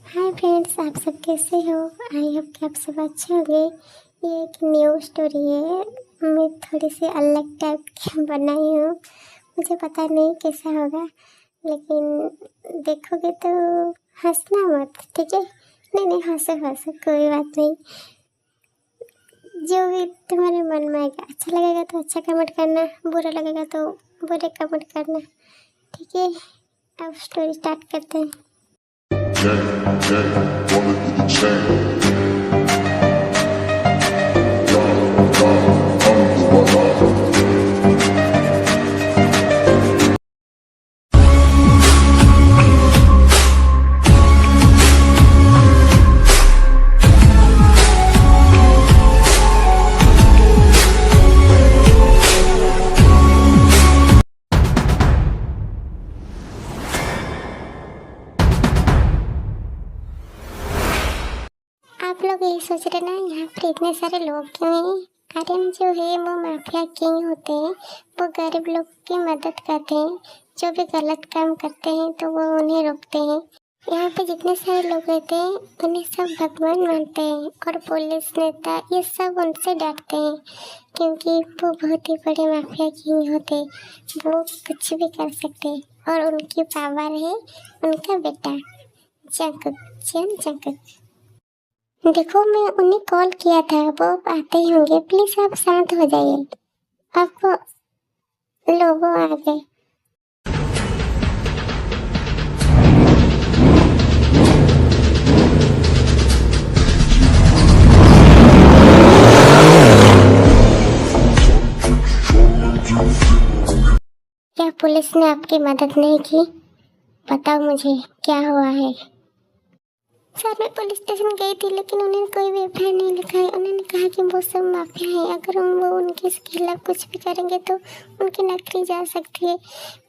Hi friends, आप सब कैसे हो? आई होप कि आप सब अच्छे होंगे। ये एक न्यू स्टोरी है। मैं थोड़ी सी अलग टाइप की बनाई हूँ। मुझे पता नहीं कैसा होगा, लेकिन देखोगे तो हंसना मत, ठीक है? नहीं नहीं, हंसो हंसो, कोई बात नहीं। जो भी तुम्हारे मन में आएगा, अच्छा लगेगा तो अच्छा कमेंट करना, बुरा लगेगा तो बुरे कमेंट करना, ठीक है? अब स्टोरी स्टार्ट करते हैं। आप लोग यही सोच रहे ना, यहाँ पर इतने सारे लोग क्यों हैं? आर्यन जो है वो माफिया किंग होते हैं। वो गरीब लोग की मदद करते हैं। जो भी गलत काम करते हैं तो वो उन्हें रोकते हैं। यहाँ पे जितने सारे लोग रहते हैं उन्हें सब भगवान मानते हैं, और पुलिस नेता ये सब उनसे डरते हैं, क्योंकि वो बहुत ही बड़े माफिया किंग होते हैं। वो कुछ भी कर सकते हैं, और उनकी पावर है उनका बेटा जंकुक। देखो, मैं उन्हें कॉल किया था, वो आते ही होंगे। प्लीज आप शांत हो जाइए। आपको लोगों आ गए। क्या पुलिस ने आपकी मदद नहीं की? बताओ मुझे, क्या हुआ है? सर, मैं पुलिस स्टेशन गई थी, लेकिन उन्होंने कोई भी एफआईआर नहीं लिखाई। उन्होंने कहा कि वो सब माफिया है, अगर हम वो उनके खिलाफ कुछ भी करेंगे तो उनकी नौकरी जा सकती है।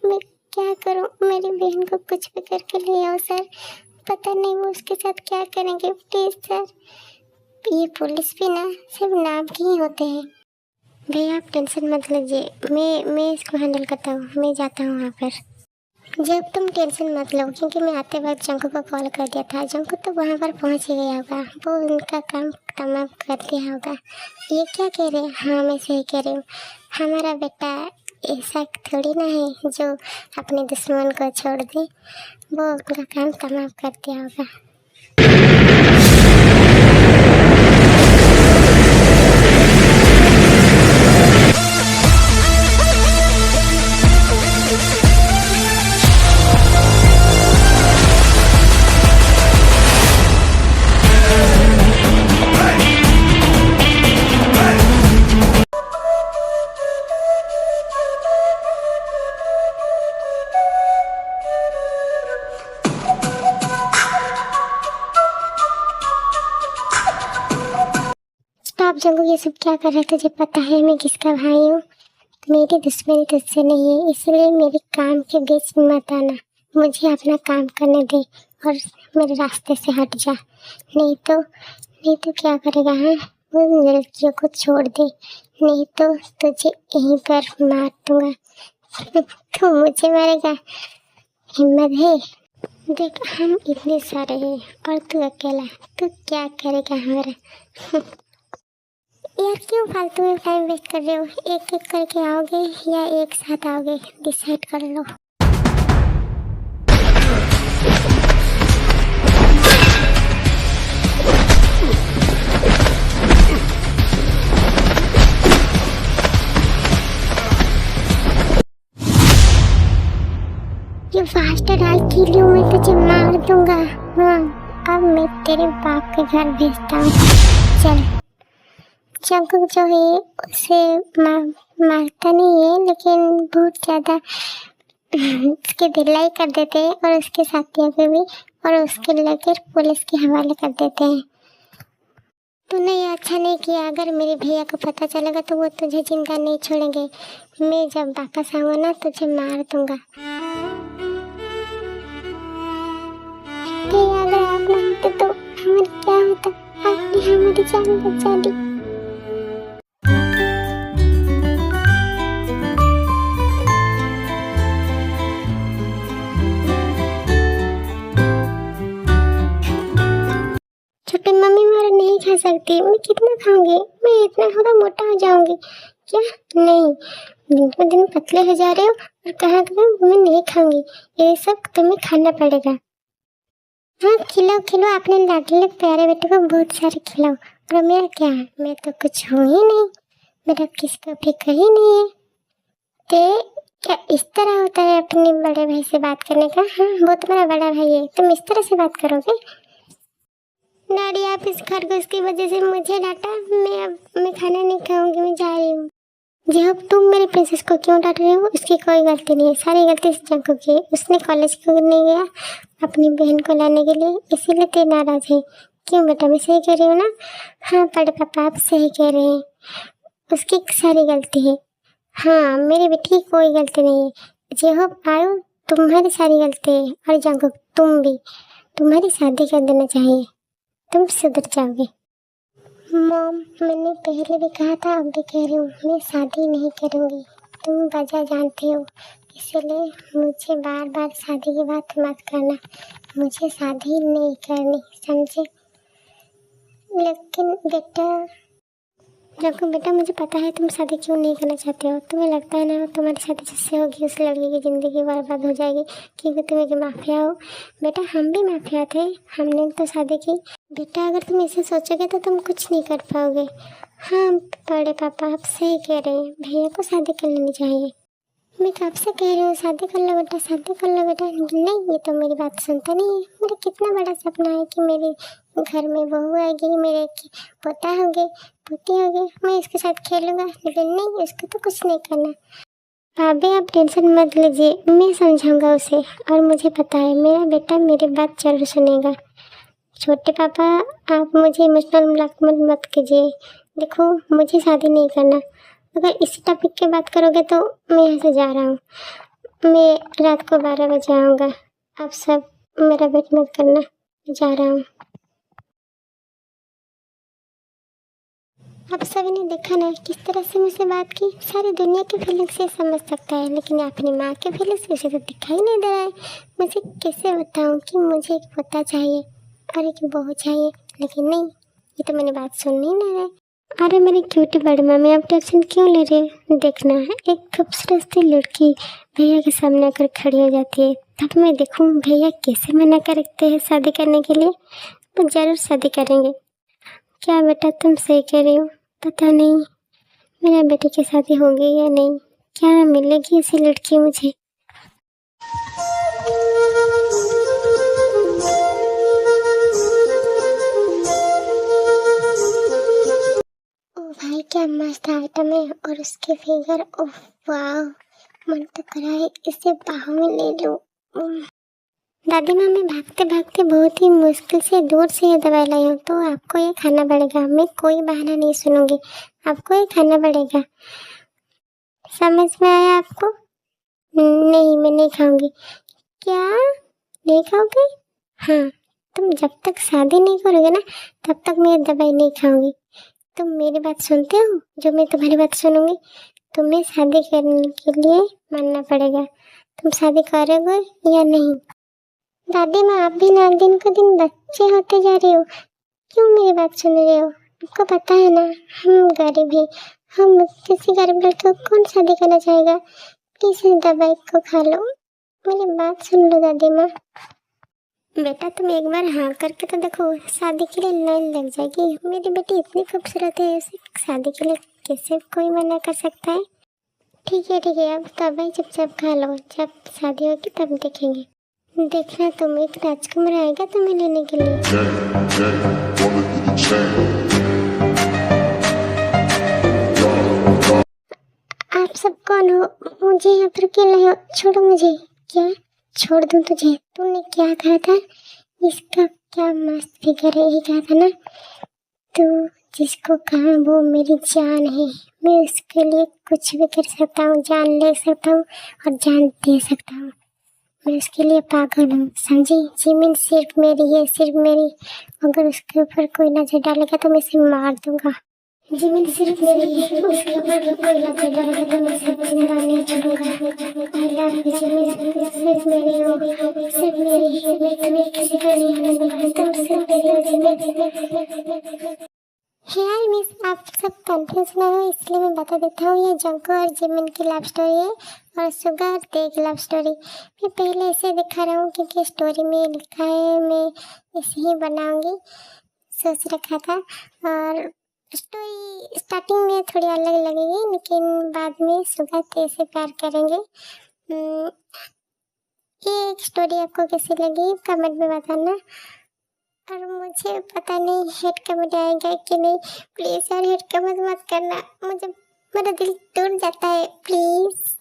मैं क्या करूं? मेरी बहन को कुछ भी करके ले आओ सर। पता नहीं वो उसके साथ क्या करेंगे। Please sir. ये पुलिस भी ना सिर्फ नाम के ही होते हैं। भैया, आप टेंशन मत लीजिए, मैं इसको हैंडल करता हूँ। मैं जाता हूँ वहाँ पर। जब तुम टेंशन मत लो, क्योंकि मैं आते वक्त जंकू को कॉल कर दिया था। जंकू तो वहाँ पर पहुँच ही गया होगा। वो उनका काम तमाम कर दिया होगा। ये क्या कह रहे हैं? हाँ, मैं सही कह रही हूँ। हमारा बेटा ऐसा थोड़ी ना है जो अपने दुश्मन को छोड़ दे। वो उनका काम तमाम कर दिया होगा। आप जंगू, ये सब क्या कर रहे? तुझे पता है मैं किसका भाई हूँ? मेरी दुश्मनी तुझसे नहीं है, इसलिए मेरे काम के बीच में मत आना। मुझे अपना काम करने दे और मेरे रास्ते से हट जा। नहीं तो क्या करेगा? हाँ, उन लड़कियों को छोड़ दे, नहीं तो तुझे यहीं पर मार दूंगा। तू मुझे मारेगा? हिम्मत है? देख, हम इतने सारे हैं और तू अकेला। तू क्या करेगा हमारा? यार, क्यों फालतू में टाइम वेस्ट कर रहे हो? एक एक करके आओगे या एक साथ आओगे? डिसाइड कर लो। ये फास्टर, आज किल यू, मैं तुझे मार दूंगा। हाँ, अब मैं तेरे बाप के घर भेजता हूँ। चल। जंकुक जो है उसे मारता नहीं है, लेकिन बहुत ज़्यादा उसकी ढिलाई कर देते हैं, और उसके साथियों पे भी, और उसके लेकर पुलिस के हवाले कर देते हैं। तूने ये अच्छा नहीं किया। अगर मेरे भैया को पता चलेगा तो वो तुझे जिंदा नहीं छोड़ेंगे। मैं जब वापस आऊँगा ना, तुझे मार दूंगा। भैया, अगर आप ना होते तो हमारा क्या होता? आपने हमारी जान बचा दी। खा सकती, मैं कितना खाऊंगी, मैं इतना थोड़ा मोटा हो जाऊंगी क्या? नहीं, दिन पर दिन पतले हो जा रहे हो और कहा कि मैं नहीं खाऊंगी, ये सब तुम्हें खाना पड़ेगा। हाँ खिलाओ खिलाओ, अपने लाडले प्यारे बेटे को बहुत सारे खिलाओ। और मेरा क्या, मैं तो कुछ हूँ ही नहीं, मेरा किसका फिक्र ही नहीं है। ते क्या इस तरह होता है अपने बड़े भाई से बात करने का? हाँ वो तुम्हारा बड़ा भाई है, तुम इस तरह से बात करोगे? डैडी आप इस खरगोश की वजह से मुझे डांटा, मैं खाना नहीं खाऊंगी, मैं जा रही हूँ। जी अब तुम मेरे प्रिंसेस को क्यों डांट रहे हो? उसकी कोई गलती नहीं है, सारी गलती जंकू की है। उसने कॉलेज क्यों नहीं गया अपनी बहन को लाने के लिए, इसीलिए ते नाराज है। क्यों बेटा, मैं सही कह रही हूँ ना? हाँ बड़े पापा आप सही कह रहे हैं, उसकी सारी गलती है। हाँ मेरी बेटी की कोई गलती नहीं है। जी हो आयु, तुम्हारी सारी गलती है। और जंकू तुम भी, तुम्हारी शादी कर देना चाहिए, तुम सुधर जाओगे। मॉम मैंने पहले भी कहा था, अब भी कह रही हूँ, मैं शादी नहीं करूँगी, तुम वजह जानती हो, इसीलिए मुझे बार बार शादी की बात मत करना, मुझे शादी नहीं करनी, समझे? लेकिन बेटा, देखो बेटा मुझे पता है तुम शादी क्यों नहीं करना चाहते हो। तुम्हें लगता है ना तुम्हारी शादी जिससे होगी उस लड़की की ज़िंदगी बर्बाद हो जाएगी, क्योंकि तुम एक माफिया हो। बेटा हम भी माफिया थे, हमने तो शादी की। बेटा अगर तुम ऐसे सोचोगे तो तुम कुछ नहीं कर पाओगे। हाँ बड़े पापा आप सही कह रहे हैं, भैया को शादी कर लेनी चाहिए। मैं कब से कह रही हूँ शादी कर लो बेटा, शादी कर लो बेटा, नहीं ये तो मेरी बात सुनता नहीं है। मेरा कितना बड़ा सपना है कि मेरे घर में बहू आएगी, मेरे पोता होगे, पोती होगी, मैं इसके साथ खेलूँगा, लेकिन नहीं उसको तो कुछ नहीं करना। भाभी आप टेंशन मत लीजिए, मैं समझाऊंगा उसे, और मुझे पता है मेरा बेटा मेरी बात जरूर सुनेगा। छोटे पापा आप मुझे इमोशनल ब्लैकमेल मत कीजिए, देखो मुझे शादी नहीं करना। अगर इसी टॉपिक की बात करोगे तो मैं यहाँ से जा रहा हूँ, मैं रात को 12 बजे आऊँगा। आप सब मेरा वेट मत करना, जा रहा हूँ। आप सभी ने देखा ना किस तरह से मुझसे बात की, सारी दुनिया की फीलिंग्स से समझ सकता है, लेकिन अपनी माँ के फीलिंग्स उसे तो दिखाई नहीं दे रहा है। मुझे कैसे बताऊँ कि मुझे एक पोता चाहिए और एक बहू चाहिए, लेकिन नहीं ये तो मैंने बात सुन नहीं ना रहा है। अरे मेरी क्यूटी बड़ी मम्मी आप टेंशन क्यों ले रहे हो? देखना एक खूबसूरत सी लड़की भैया के सामने आकर खड़ी हो जाती है, तब मैं देखूँ भैया कैसे मना करते हैं शादी करने के लिए। तो जरूर शादी करेंगे। क्या बेटा तुम सही कह रही हो, पता नहीं मेरा बेटे की शादी होगी या नहीं, क्या मिलेगी ऐसी लड़की मुझे। ओ भाई क्या मस्त आइटम है, और उसके फिगर, ओह वाह, मन तो कर रहा है इसे बाहों में ले लूं। दादी माँ मैं भागते भागते बहुत ही मुश्किल से दूर से ये दवाई लाई हूँ, तो आपको ये खाना पड़ेगा, मैं कोई बहाना नहीं सुनूंगी, आपको ये खाना पड़ेगा। समझ में आया आपको? नहीं मैं नहीं खाऊंगी। क्या नहीं खाओगे? हाँ तुम जब तक शादी नहीं करोगे ना तब तक मैं ये दवाई नहीं खाऊंगी। तुम मेरी बात सुनते हो, जो मैं तुम्हारी बात सुनूंगी? तुम्हें शादी करने के लिए मानना पड़ेगा, तुम शादी करोगे या नहीं? दादी माँ आप भी ना दिन को दिन बच्चे होते जा रहे हो, क्यों मेरी बात सुन रहे हो? आपको पता है ना हम गरीब हैं, हम किसी गरीब लड़के को कौन शादी करना चाहेगा? प्लीज इस दवाई को खा लो, मेरी बात सुन लो दादी माँ। बेटा तुम एक बार हाँ करके तो देखो, शादी के लिए लाइन लग जाएगी। मेरी बेटी इतनी खूबसूरत है, उसे शादी के लिए कैसे कोई मना कर सकता है? ठीक है अब दवाई चुपचाप खा लो, जब शादी होगी तब देखेंगे। देखना तुम एक राजकुमार आएगा तुम्हें लेने के लिए। आप सब कौन हो? मुझे यहाँ पर क्यों लाए हो? छोड़ो मुझे। क्या छोड़ दूँ तुझे? तूने क्या कहा था? इसका क्या मस्त फिगर है, ये कहा था ना तू जिसको कहा वो मेरी जान है, मैं उसके लिए कुछ भी कर सकता हूँ, जान ले सकता हूँ और जान दे सकता हूँ। मैं उसके लिए पागल हूँ, समझी? ज़मीन सिर्फ मेरी है, सिर्फ मेरी। अगर उसके ऊपर कोई नजर डालेगा तो मैं इसे मार दूंगा। ज़मीन सिर्फ मेरी है, उसके ऊपर कोई नजर डालेगा तो मैं इसे जिंदा नहीं छोड़ूंगा। आई लव यू ज़मीन, सिर्फ मेरी हो, सिर्फ मेरी है, मैं तुम्हें किसी का नहीं होने दूंगा, तुम सिर्फ मेरी हो ज़मीन। कंफ्यूज ना हो इसलिए मैं बता देता हूँ। ये जंको और जिमिन की लव स्टोरी है और सुगा और ते की लव स्टोरी। मैं पहले ऐसे दिखा रहा हूँ क्योंकि स्टोरी में लिखा है, मैं ऐसे ही बनाऊँगी सोच रखा था। और स्टोरी स्टार्टिंग में थोड़ी अलग लगेगी लेकिन बाद में सुगा ते से प्यार करेंगे। ये स्टोरी आपको कैसी लगी कमेंट में बताना। और मुझे पता नहीं हेड कमेंट आएगा कि नहीं, प्लीज़ यार हेड कमेंट मत करना, मुझे मेरा दिल टूट जाता है प्लीज़।